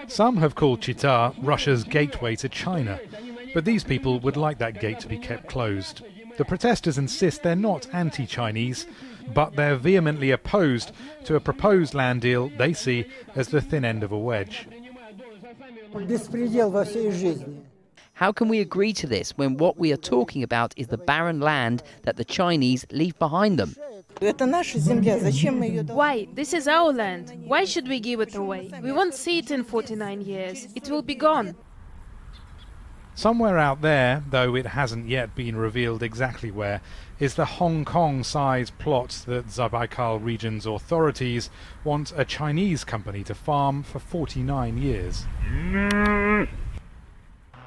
Some have called Chita Russia's gateway to China, but these people would like that gate to be kept closed. The protesters insist they're not anti-Chinese, but they're vehemently opposed to a proposed land deal they see as the thin end of a wedge. How can we agree to this when what we are talking about is the barren land that the Chinese leave behind them? Why? This is our land. Why should we give it away? We won't see it in 49 years. It will be gone. Somewhere out there, though it hasn't yet been revealed exactly where, is the Hong Kong-sized plot that Zabaikal region's authorities want a Chinese company to farm for 49 years.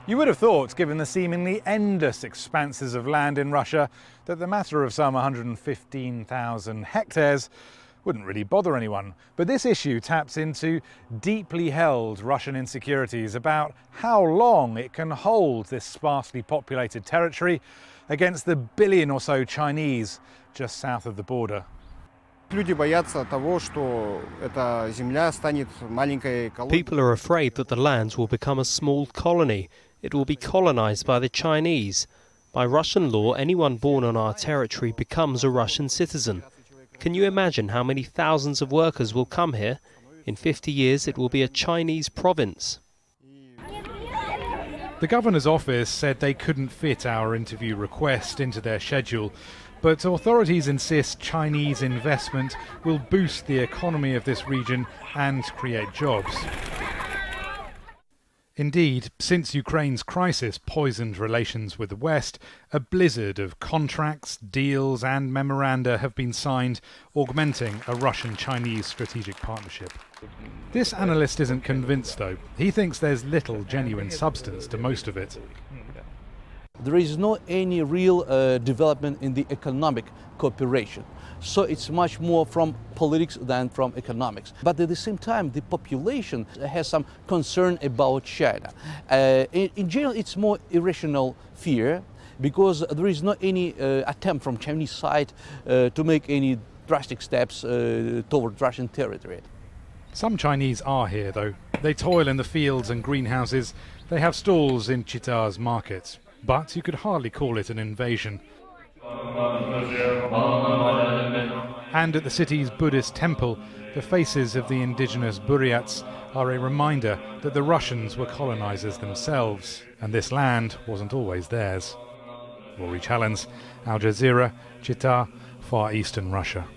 You would have thought, given the seemingly endless expanses of land in Russia, that the matter of some 115,000 hectares wouldn't really bother anyone. But this issue taps into deeply held Russian insecurities about how long it can hold this sparsely populated territory against the billion or so Chinese just south of the border. People are afraid that the lands will become a small colony. It will be colonized by the Chinese. By Russian law, anyone born on our territory becomes a Russian citizen. Can you imagine how many thousands of workers will come here? In 50 years, it will be a Chinese province. The governor's office said they couldn't fit our interview request into their schedule, but authorities insist Chinese investment will boost the economy of this region and create jobs. Indeed, since Ukraine's crisis poisoned relations with the West, a blizzard of contracts, deals and memoranda have been signed, augmenting a Russian-Chinese strategic partnership. This analyst isn't convinced, though. He thinks there's little genuine substance to most of it. There is no any real development in the economic cooperation. So it's much more from politics than from economics. But at the same time, the population has some concern about China. In general, it's more irrational fear because there is not any attempt from Chinese side to make any drastic steps toward Russian territory. Some Chinese are here, though. They toil in the fields and greenhouses. They have stalls in Chita's markets. But you could hardly call it an invasion. And at the city's Buddhist temple, the faces of the indigenous Buryats are a reminder that the Russians were colonizers themselves, and this land wasn't always theirs. Rory Challens, Al Jazeera, Chita, Far Eastern Russia.